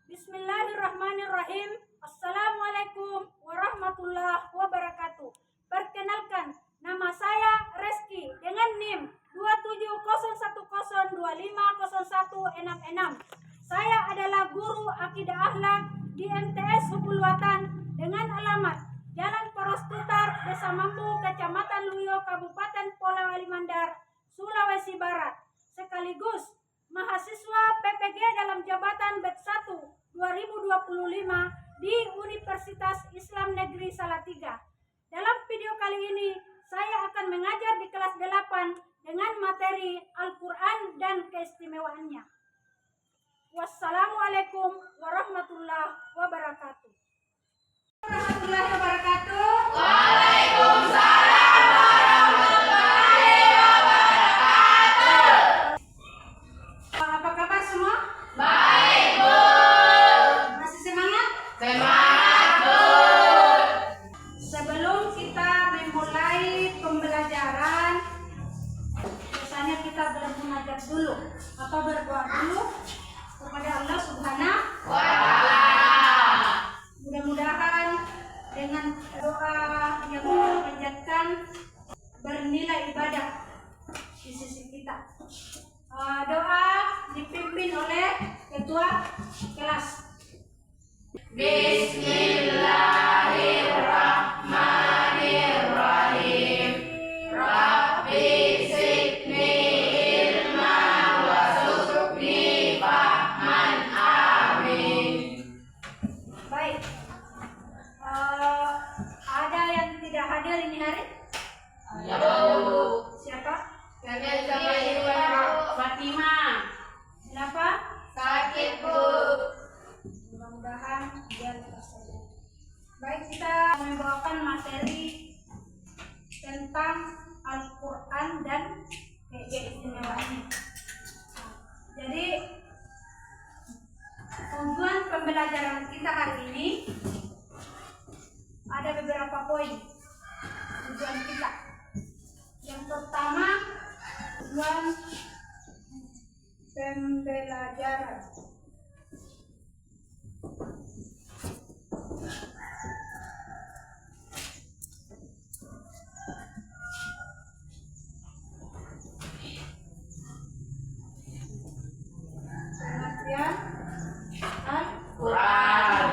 Bismillahirrahmanirrahim. Assalamualaikum warahmatullahi wabarakatuh. Perkenalkan, nama saya Reski dengan NIM 27010250166. Saya adalah guru akidah akhlak di MTS Hukul Watan dengan alamat Jalan Poros Tutar, Desa Mambu, Kecamatan Luyo, Kabupaten Polewali Mandar, Sulawesi Barat. Sekaligus mahasiswa PPG dalam jabatan BED 1 2025 di Universitas Islam Negeri Salatiga. Dalam video kali ini, saya akan mengajar di kelas 8 dengan materi Al-Quran dan keistimewaannya. Wassalamualaikum warahmatullahi wabarakatuh. Warahmatullahi wabarakatuh. Waalaikumsalam warahmatullahi wabarakatuh. Apa kabar semua? Baik, Bu. Masih semangat? Semangat, Bu. Sebelum kita memulai pembelajaran, biasanya kita bermunajat dulu atau berdoa dulu kepada Allah Subhanahu wa Ta'ala. Mudah-mudahan dengan doa yang kita panjatkan bernilai ibadah di sisi kita. Doa dipimpin oleh ketua kelas. Bismillahirrahmanirrahim. Rabbi zidni ilma warzuqni fahman. Amin. Baik. Ada yang tidak hadir ini hari? Ya, Bu. Siapa? Fatimah. Kenapa? Sakit, Bu. Mudah-mudahan dia tersedia. Baik, kita membawakan materi tentang Al-Quran dan keistimewaannya. Jadi tujuan pembelajaran kita hari ini ada beberapa poin tujuan kita. Yang pertama, tujuan pembelajaran. Pengertian Quran.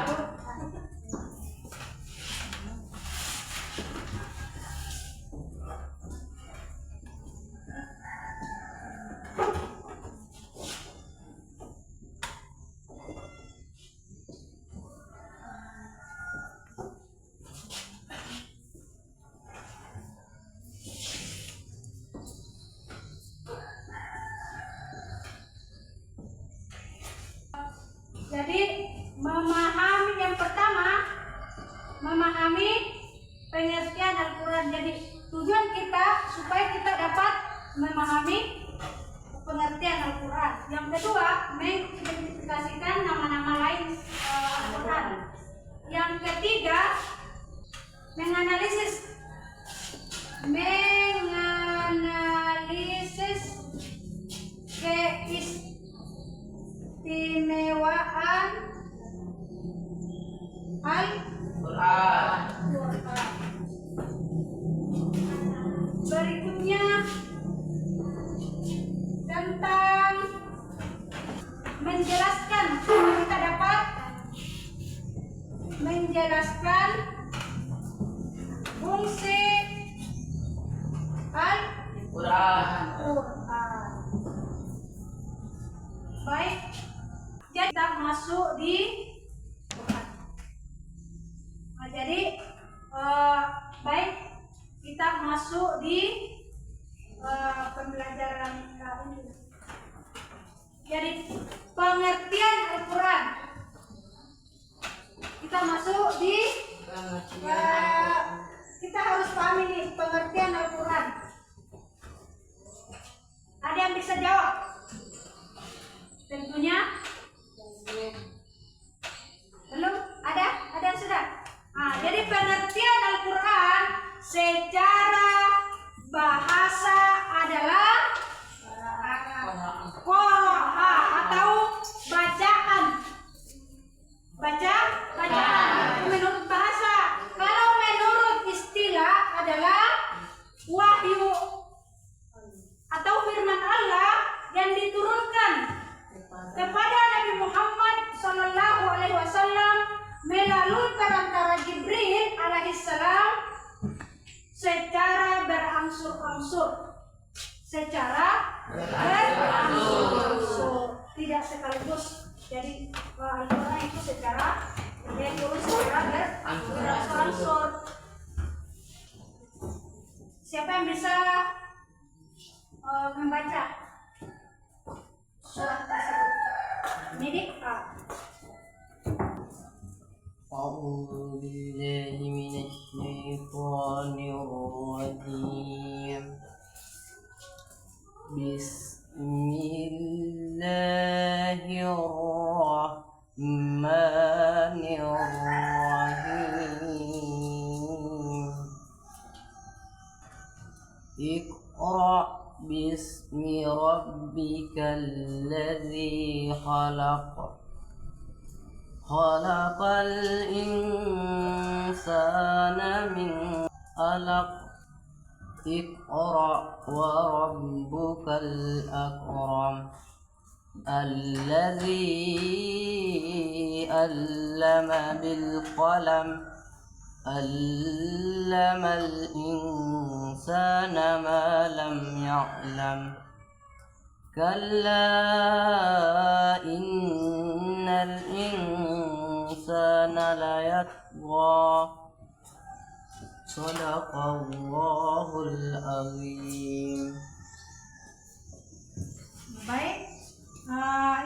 Jadi memahami yang pertama, memahami pengertian Al-Quran. Jadi tujuan kita supaya kita dapat memahami pengertian Al-Quran. Yang kedua, mengidentifikasikan nama-nama lain Al-Quran. Yang ketiga, menganalisis keistimewaan Quran. Berikutnya tentang menjelaskan, kita dapat menjelaskan fungsi Quran. Al-Quran. Baik, jadi kita masuk di Quran. Jadi baik, kita masuk di pembelajaran ini. Jadi pengertian Al-Quran. Kita masuk di kita harus pahami nih pengertian Al-Quran. Ada yang bisa jawab? Tentunya belum ada yang sudah. Jadi pengertian Al-Quran secara bahasa adalah qiraah atau bacaan. melalui perantara Jibril alaihissalam secara berangsur-angsur. Secara berangsur-angsur, tidak sekaligus. Jadi Al-Quran itu secara berangsur-angsur. Siapa yang bisa membaca surat tersebut? Midik أعوذ بالله من الشيطان الرجيم بسم الله الرحمن الرحيم اقرأ باسم ربك الذي خلق خلق الإنسان من علق اقرأ وربك الأكرم الذي علم بالقلم علم الإنسان ما لم يعلم كلا إن الإنسان ليطغى صدق الله العظيم. Baik,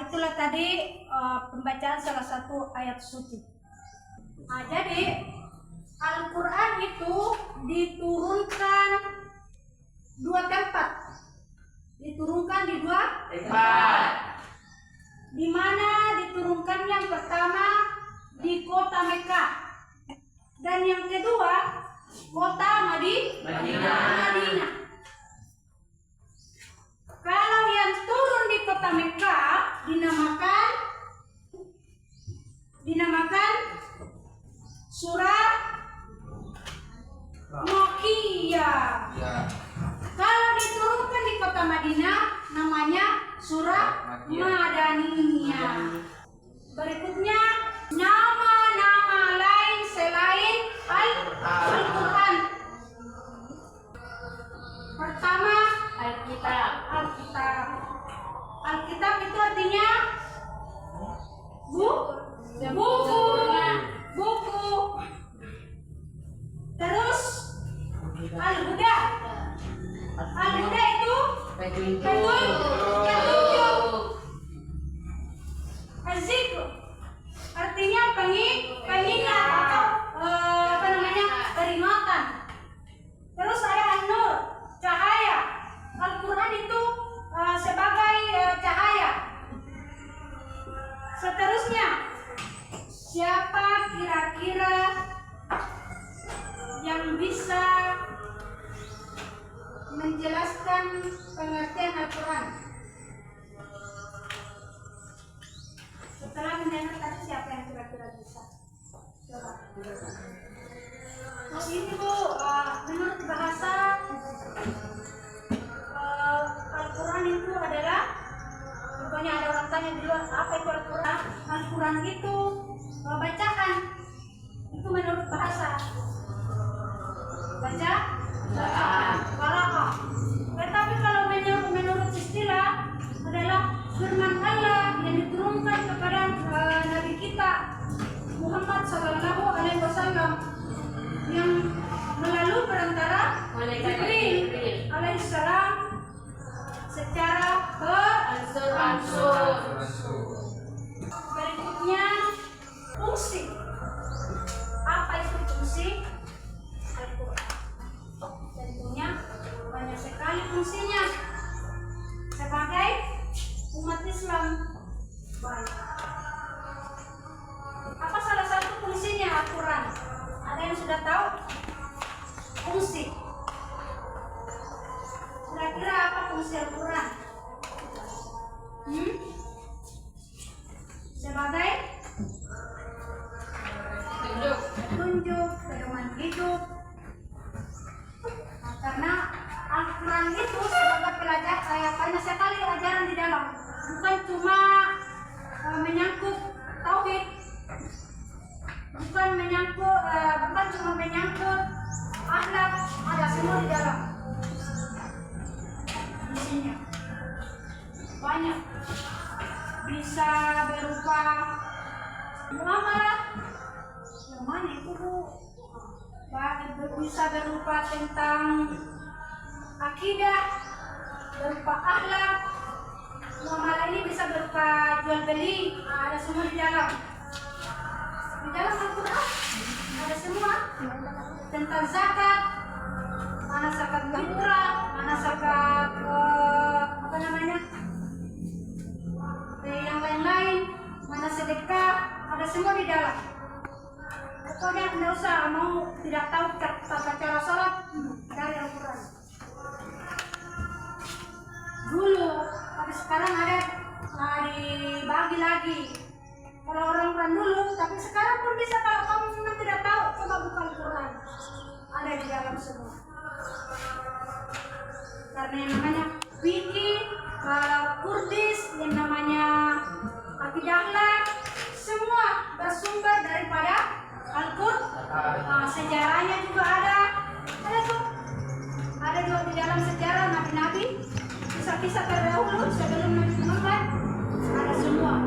itulah tadi pembacaan salah satu ayat suci. Jadi Al-Quran itu diturunkan dua tempat. Diturunkan di dua Tempat. Di mana diturunkan yang pertama di kota Mekah dan yang kedua kota Madinah. Kalau yang turun di kota Mekah dinamakan surah Makkiyah. Kalau diturunkan di kota Madinah namanya surah Madaniyah. Berikutnya nama-nama lain selain Al-Quran. Pertama Alkitab. Alkitab itu artinya buku. Terus Al-Huda. Al-Huda itu petunjuk. Az-Zikr artinya pengingat atau peringatan. Terus ada An-Nur, cahaya. Al-Quran itu sebagai cahaya. Seterusnya, siapa kira-kira yang bisa menjelaskan pengertian Al-Quran? Setelah mendengar tadi, siapa yang kira-kira bisa? Coba. Oh, ini Bu, menurut bahasa Al-Quran itu adalah, pokoknya ada orang tanya di luar, apa itu Al-Quran? Al-Quran itu bacaan. Itu menurut bahasa. Bacaan. Tetapi kalau menurut istilah adalah firman Allah yang diturunkan kepada Nabi kita Muhammad Sallallahu Alaihi Wasallam yang melalui perantara Jibril Alaihissalam secara berangsur-angsur. Berikutnya fungsi. Apa itu fungsi Al-Quran? Tentunya banyak sekali fungsinya sebagai umat Islam. Baik. Apa salah satu fungsinya Al-Quran? Ada yang sudah tahu? Fungsi. Kira-kira apa fungsi Al-Quran? Sebagai petunjuk, pedoman hidup. Karena Al-Quran itu sebagai pelajaran, banyak sekali ajaran di dalam, bukan cuma menyangkut tauhid, muamalah yang mana itu Bu? Bisa berupa tentang akidah, berupa akhlak. Muamalah ini bisa berupa jual beli, ada semua di dalam. Di dalam Al-Quran ada semua tentang zakat, mana zakat fitrah, mana zakat yang lain-lain, mana sedekah, ada semua di dalam. Pokoknya tidak usah mau tidak tahu tata cara sholat dari Al-Quran. Dulu, tapi sekarang ada dibagi lagi. Kalau orang-orang dulu, tapi sekarang pun bisa kalau kamu memang tidak tahu, coba buka Al-Quran. Ada di dalam semua. Karena yang namanya fikih, Kurdis, yang namanya akidah akhlak, semua bersumber daripada Al-Quran. Sejarahnya juga ada tuh. Ada juga di dalam sejarah nabi-nabi, kisah-kisah terdahulu sebelum Nabi Muhammad, ada semua.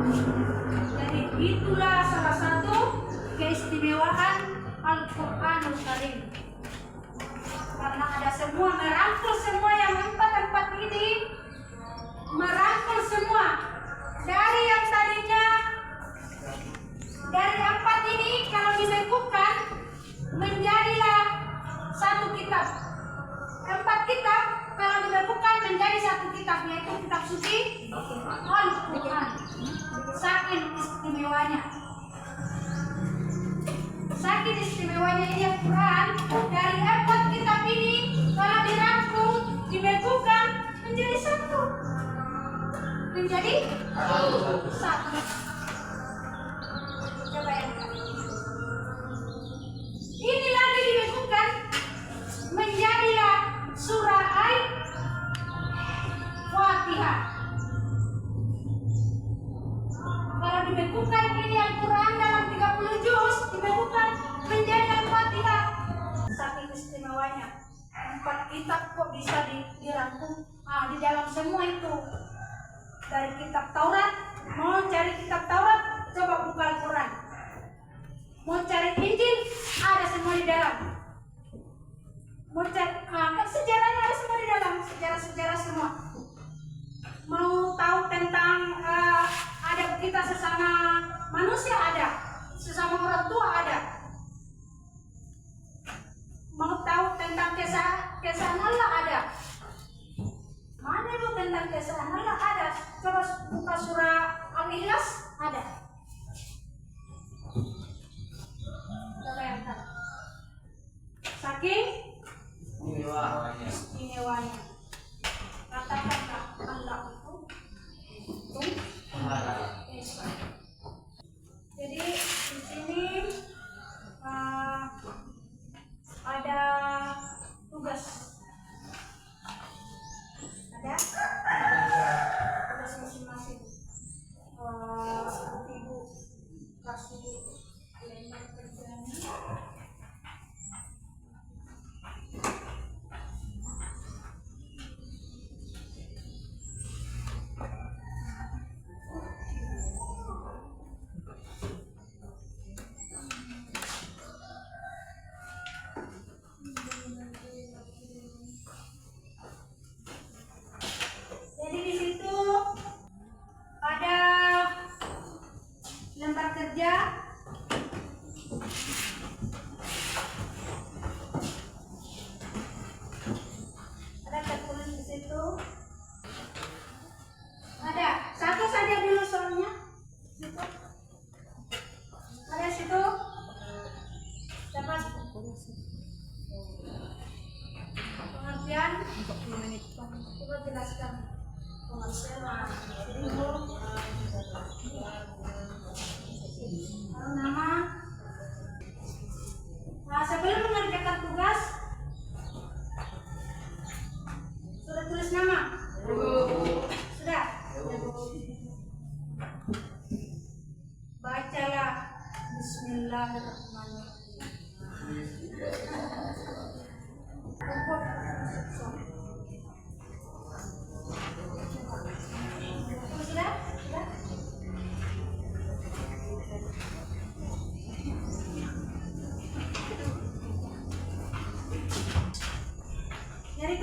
Jadi itulah salah satu keistimewaan Al-Quranul Karim. Karena ada semua, merangkul semua yang empat ini, merangkul semua dari yang tadinya dari empat ini kalau dibekukan menjadilah satu kitab. Empat kitab kalau dibekukan menjadi satu kitab, yaitu kitab suci Al-Quran. Saking istimewanya. Saking istimewanya ini Al-Quran, dari empat kitab ini kalau dirangkum, dibekukan menjadi satu. Menjadi satu. Coba bayangkan. Ini lagi dibekukan menjadilah surah Al-Fatihah. Kalau dibekukan ini Al-Quran dalam 30 juz, dibekukan menjadi Al-Fatihah. Saking istimewanya. 4 kitab kok bisa dirangkum di dalam semua itu. Dari kitab Taurat, mau cari kitab Taurat, coba buka Al-Quran. Mau cari Injil, ada semua di dalam. Mau cari sejarahnya ada semua di dalam, sejarah semua. Mau tahu tentang ada kita sesama manusia ada, sesama orang tua ada. Mau tahu tentang kesan Allah ada. Mana itu tentang kesan Allah ada? Coba buka surah Al-Ikhlas ada. Coba yang tahu. Saking istimewanya. Kata-kata Allah itu Esa. Jadi di sini ada tugas. Ada tugas masing-masing. Ibu kasih lembar kerjanya. Jadi di situ ada lembar kerja, ada tertulis di situ. Ada satu saja dulu soalnya. Situ. Ada situ. Dapat pengertian. Coba jelaskan. Nama. Sebelum mengerjakan tugas sudah tulis nama? Sudah. Bacalah Bismillahirrahmanirrahim. Sudah?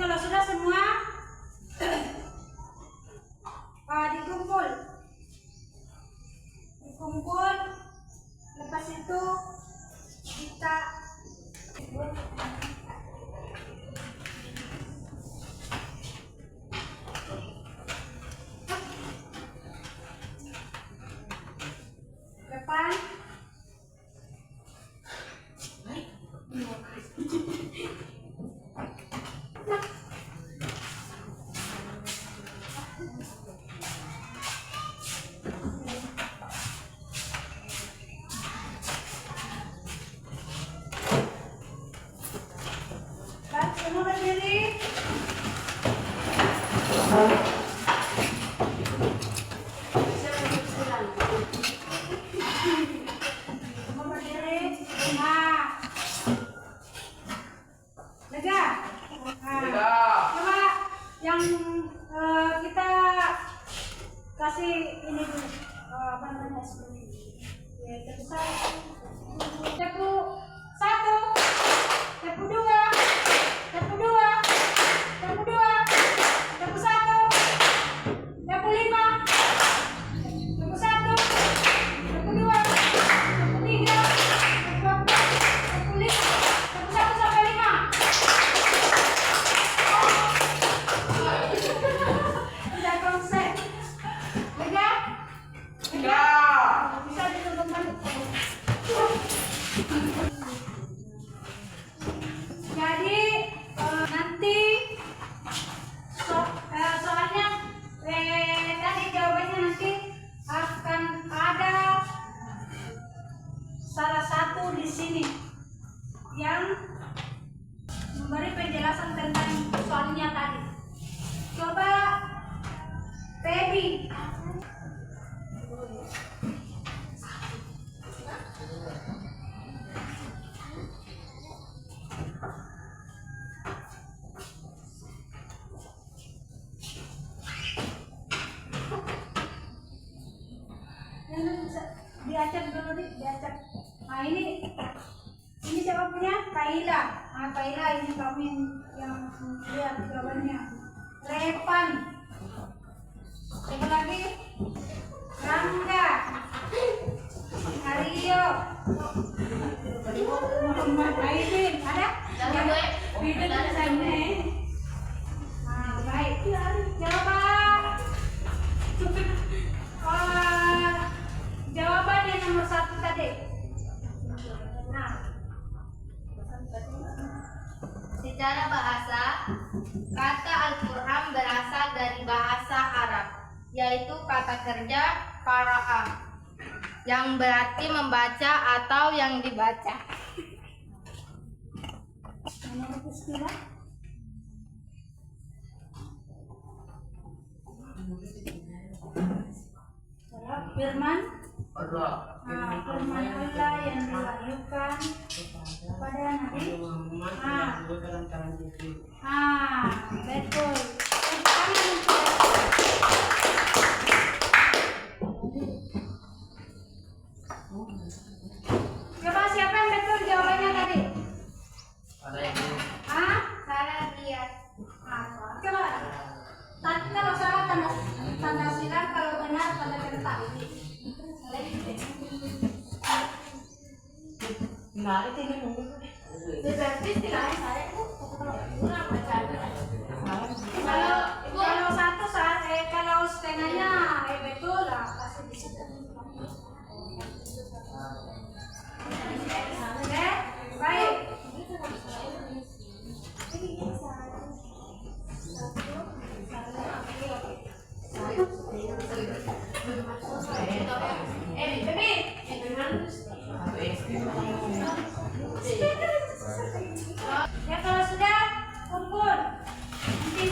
kalau sudah semua dikumpul, lepas itu kita depan. Semua berdiri. Semua berdiri. Nah, lega. Nah, coba yang kita kasih ini dulu. Apa namanya? Ya, terbesar. Tepu 1, tepu 2, tepu 2, tepu 2, tepu 1, tepu 5, tepu 1, tepu 2, tepu 3, tepu 4, tepu 5, tepu 1 sampai 5. Tidak konsep. Lega? Lega? Bisa ditentukan. Jadi nanti soalnya tadi jawabannya nanti akan ada salah satu di sini yang memberi penjelasan tentang soalnya tadi. Coba Feby. Diacak dulu nih, diacak. Nah ini siapa punya? Kaila. Nah Kaila ini kamu yang lihat jawabannya. Repan. Coba lagi. Rangga. Aryo. Muhammad Aidin. Ada? Bidin di sana. Nah baik. Jawab. Jawaban yang nomor 1 tadi. Nah, Secara bahasa, kata Al-Quran berasal dari bahasa Arab, yaitu kata kerja qara'a, yang berarti membaca atau yang dibaca. menurut istilah firman Allah. firman Allah yang diwahyukan kepada Nabi betul. Coba siapa yang betul jawabannya tadi? Ada yang ini. Salah lihat. Coba kalau salah tanda silang, kalau benar tanda kertas. Menarik ini mungkin. Berarti istilahnya saya kurang baca. Kalau satu saat kalau setengahnya betul lah pasti di situ. Oke, baik. Ya kalau sudah kumpul nanti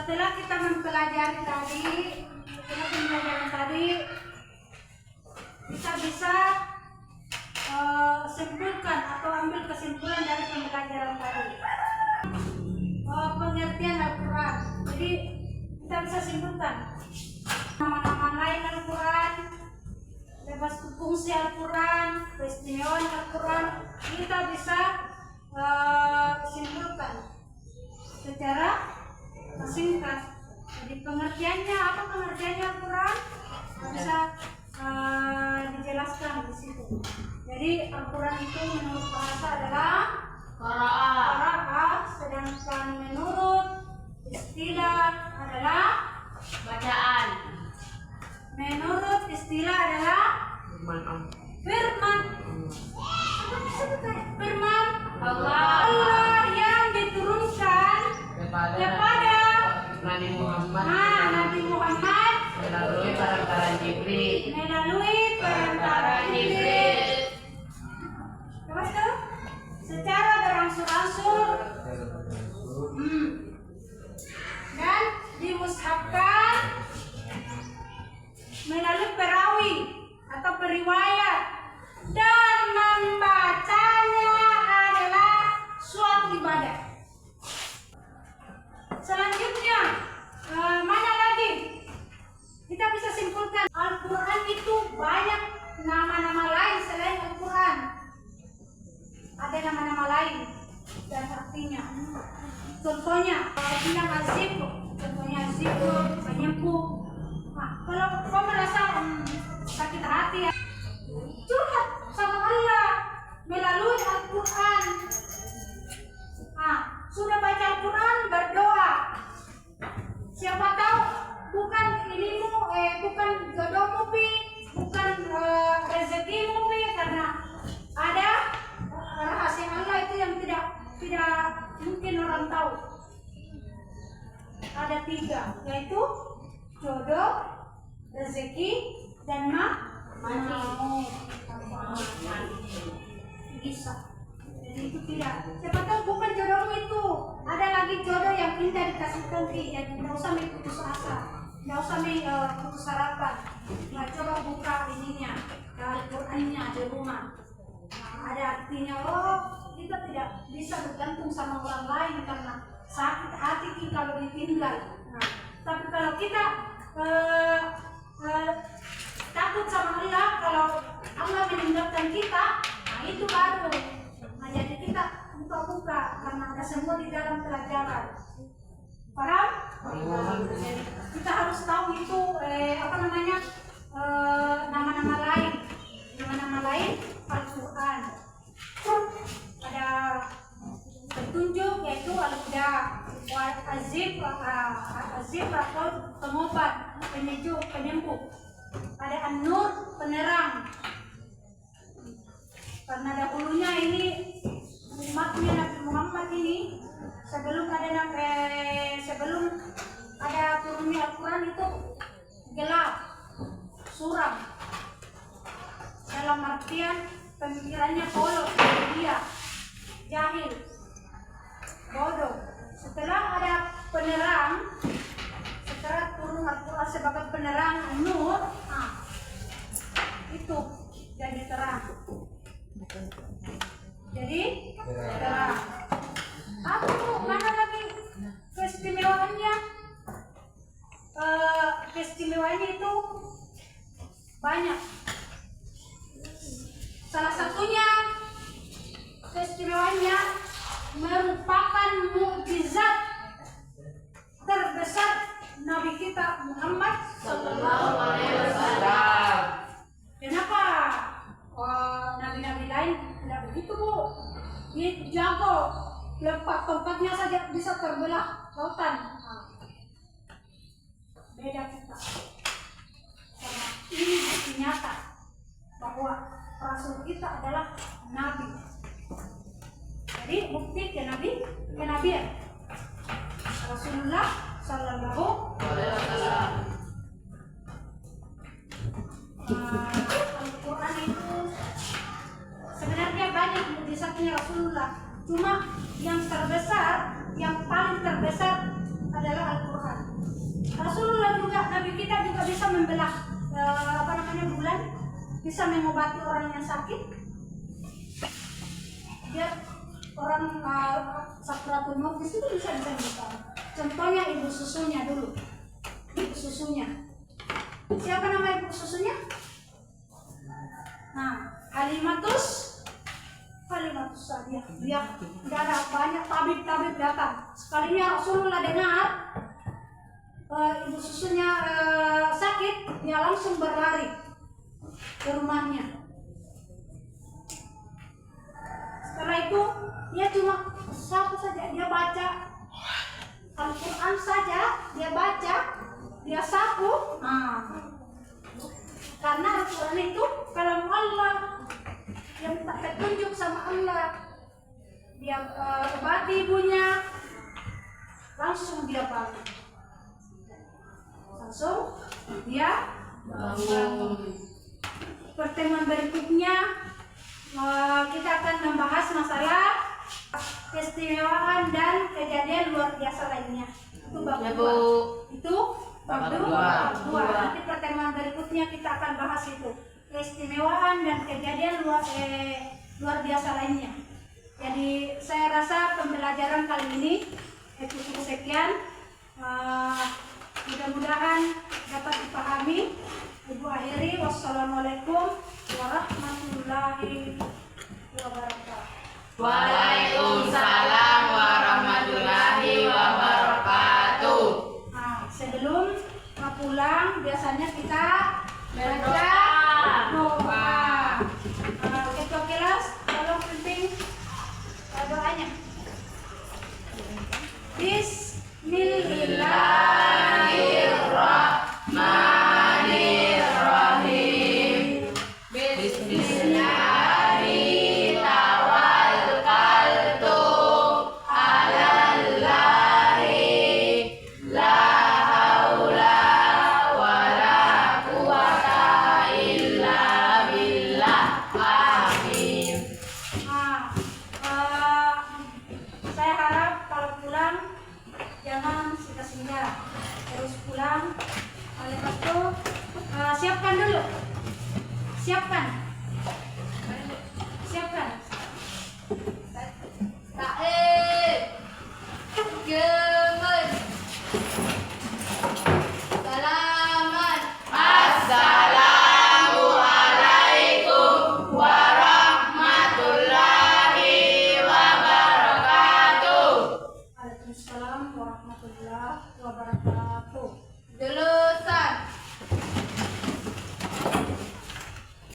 Setelah kita mempelajari tadi, kita bisa simpulkan atau ambil kesimpulan dari pembelajaran tadi. Pengertian Al-Quran. Jadi kita bisa simpulkan nama-nama lain Al-Quran, bebas fungsi Al-Quran, keistimewaan Al-Quran, kita bisa simpulkan secara singkat. Jadi pengertiannya, apa pengertiannya Al-Quran bisa dijelaskan di situ. Jadi Al-Quran itu menurut bahasa adalah qiraat, sedangkan menurut istilah adalah Bacaan. menurut istilah adalah firman. Firman Allah yang diturunkan kepada Nabi Muhammad Nabi Muhammad melalui perantara Jibril. Terus tuh secara berangsur-angsur dan dimushafkan melalui perawi atau periwayat, dan membacanya adalah suatu ibadah. Selanjutnya mana lagi kita bisa simpulkan Al-Quran itu banyak nama-nama lain selain Al-Quran. Ada nama-nama lain dan artinya. Contohnya bilang Az-Zikr, contohnya Az-Zikr, penyembuh. Nah, kalau kau merasa sakit hati, ya, curhat sama Allah melalui Al-Quran. Nah, sudah baca Al-Quran, berdoa. Siapa tahu bukan bukan jodohmu pi, bukan rezekimu pi, karena ada rahasia Allah itu yang tidak mungkin orang tahu. Ada 3, yaitu jodoh, rezeki, dan maut. Bisa. Jadi itu tidak. Siapa tahu bukan jodohmu itu. Ada lagi jodoh yang indah dikasihkan ki. Jadi tidak usah putus asa, tidak usah putus harapan. Nah, coba buka ininya, Al-Qurannya di rumah. Nah, ada artinya. Kita tidak bisa bergantung sama orang lain karena sakit hati kita kalau ditinggal. Nah, tapi kalau kita takut sama Allah, kalau Allah meninggalkan kita, nah itu baru. Nah, jadi kita buka-buka karena ada semua di dalam pelajaran. Paham? Jadi kita harus tahu itu nama-nama lain. Nama-nama lain Al-Quran. Ada petunjuk yaitu Al-Huda, Az-Zikr atau pengobat, penyejuk, penyembuh. Ada An-Nur, penerang. Karena dahulunya ini umatnya Nabi Muhammad ini sebelum ada turunnya Al-Quran itu gelap, suram. Dalam artian pemikirannya polos, dia jahil, bodoh. Setelah ada penerang, setelah turun Al-Quran sebagai penerang Nur, itu jadi terang. Jadi terang. Apa tuh? Mana lagi keistimewaannya? Keistimewaannya itu banyak. Salah satunya keistimewaannya merupakan mukjizat terbesar Nabi kita Muhammad Sallallahu Alaihi Wasallam. Kenapa nabi-nabi lain tidak begitu, Bu? Dia jago, lepas tongkatnya saja bisa terbelah lautan. Beda kita. Karena ini bukti nyata bahwa Rasul kita adalah Nabi. Jadi bukti kenabian Rasulullah Sallallahu Alaihi Wasallam. Al-Quran itu sebenarnya banyak mukjizatnya Rasulullah. Cuma yang terbesar, yang paling terbesar adalah Al-Quran. Rasulullah juga, Nabi kita juga bisa membelah bulan, bisa mengobati orang yang sakit. Dia orang sakratul maut itu bisa disembuhkan. Contohnya ibu susunya dulu. Ibu susunya. Siapa nama ibu susunya? Nah, Halimatus Sa'diyah. Dia tidak ada banyak tabib datang. Sekalinya Rasulullah dengar ibu susunya sakit, dia langsung berlari ke rumahnya. Setelah itu dia cuma satu saja, dia baca Al-Quran saja, dia baca, dia sapu. Karena Al-Quran itu kalam Allah, yang minta petunjuk sama Allah. Dia obati ibunya, langsung dia bangun. Langsung dia bangun. Pertemuan berikutnya kita akan membahas masalah keistimewaan dan kejadian luar biasa lainnya. Itu bab 2. Itu bab 2. Nanti pertemuan berikutnya kita akan bahas itu, keistimewaan dan kejadian luar biasa lainnya. Jadi saya rasa pembelajaran kali ini cukup sekian. Mudah-mudahan dapat dipahami. Ibu akhiri, wassalamualaikum warahmatullahi wabarakatuh. Waalaikumsalam warahmatullahi wabarakatuh. Sebelum pulang biasanya kita baca doa. Ketua kelas tolong penting doanya. Bismillahirrahmanirrahim. Bismillahirrahmanirrahim. Tawakkaltu 'alallahi, la haula wala quwata illa billah. Amin. Saya harap kalau pulang jangan singgah-singgah, terus pulang. Lepas itu siapkan dulu, siapkan.